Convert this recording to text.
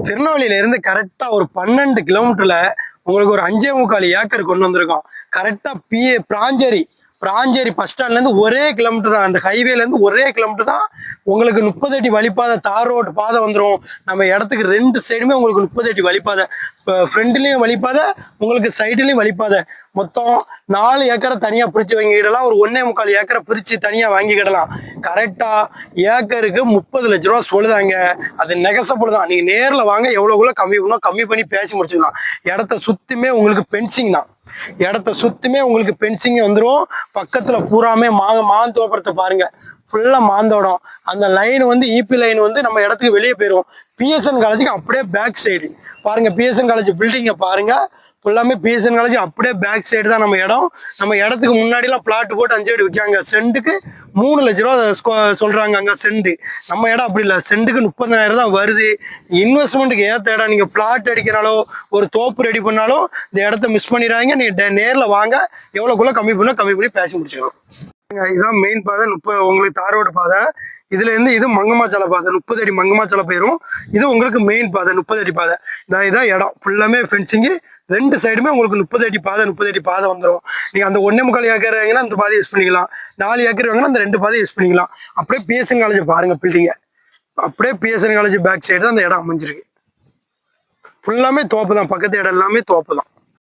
திருநெல்வேலியில இருந்து கரெக்டா ஒரு 12 கிலோமீட்டர்ல உங்களுக்கு ஒரு 5.25 ஏக்கர் கொண்டு வந்திருக்கோம். கரெக்டா பிராஞ்சேரி பஸ் ஸ்டாண்ட்ல இருந்து ஒரே கிலோமீட்டர் தான், அந்த ஹைவேல இருந்து ஒரே கிலோமீட்டர் தான். உங்களுக்கு 30 அடி வழிப்பாதை, தார் ரோடு பாதை வந்துடும். நம்ம இடத்துக்கு 2 சைடுமே உங்களுக்கு 30 அடி வழிப்பாதை, ஃப்ரண்ட்லயும் வழிப்பாதை, உங்களுக்கு சைடுலயும் வழிப்பாதை. மொத்தம் 4 ஏக்கரை தனியா பிரிச்சு வாங்கிக்கிடலாம், ஒரு 1.25 ஏக்கரை பிரிச்சு தனியா வாங்கிக்கிடலாம். கரெக்டா ஏக்கருக்கு 30 லட்ச ரூபா சொல்லுதாங்க. அது நெகசபிள் தான். நீங்க நேர்ல வாங்க, எவ்வளவுக்குள்ள கம்மி பண்ணணும் கம்மி பண்ணி பேசி முடிச்சுக்கலாம். இடத்த சுத்தியுமே உங்களுக்கு பென்சிங் தான். இடத்த சுத்தியுமே உங்களுக்கு பென்சிங் வந்துடும். பக்கத்துல பூராமே மாந்தோப்பறத்தை பாருங்க, ஃபுல்லா மாந்தோடம். அந்த லைன் வந்து இபி லைன் வந்து நம்ம இடத்துக்கு வெளியே போயிடும். பிஎஸ்என் காலேஜுக்கு அப்படியே பேக் சைடு பாருங்க, பிஎஸ்என் காலேஜ் பில்டிங்கை பாருங்க, ஃபுல்லாமே பிஎஸ்என் காலேஜ் அப்படியே பேக் சைடு தான் நம்ம இடம். நம்ம இடத்துக்கு முன்னாடிலாம் பிளாட் போட்டு 5 வீடு விற்காங்க. சென்ட்டுக்கு 3 லட்ச ரூபா சொல்றாங்க அங்க சென்ட். நம்ம இடம் அப்படி இல்லை, சென்ட்டுக்கு 30,000 தான் வருது. இன்வெஸ்ட்மெண்ட்டுக்கு ஏற்ற இடம். நீங்க பிளாட் அடிக்கிறனாலோ ஒரு தோப்பு ரெடி பண்ணாலும் இந்த இடத்த மிஸ் பண்ணிடுறாங்க. நீங்க நேர்ல வாங்க, எவ்வளவுக்குள்ள கம்மி பண்ணி பேசி முடிச்சுக்கலாம். இதுதான் மெயின் பாதை, உங்களுக்கு தாரோடு பாதை. இதுல இருந்து இது மங்கம்மாச்சாலை பாதை, 30 அடி மங்கம்மாச்சாலை போயிடும். இது உங்களுக்கு மெயின் பாதை, 30 அடி பாதை. இதான் இடம் ஃபுல்லாமே ஃபென்சிங்கு. 2 சைடுமே உங்களுக்கு 30 அடி பாதை வந்துடும். நீங்க அந்த 1.25 ஏக்கர் வாங்கினா அந்த பாதையை யூஸ் பண்ணிக்கலாம். 4 ஏக்கர் வாங்கினா அந்த 2 பாதையை யூஸ் பண்ணிக்கலாம். அப்படியே பிஎஸ்என் காலேஜ் பாருங்க பில்டிங்க, அப்படியே பிஎஸ்என் காலேஜ் பேக் சைடு தான் அந்த இடம் அமைஞ்சிருக்கு. ஃபுல்லாமே தோப்பு தான், பக்கத்து இடம் எல்லாமே தோப்பு தான்.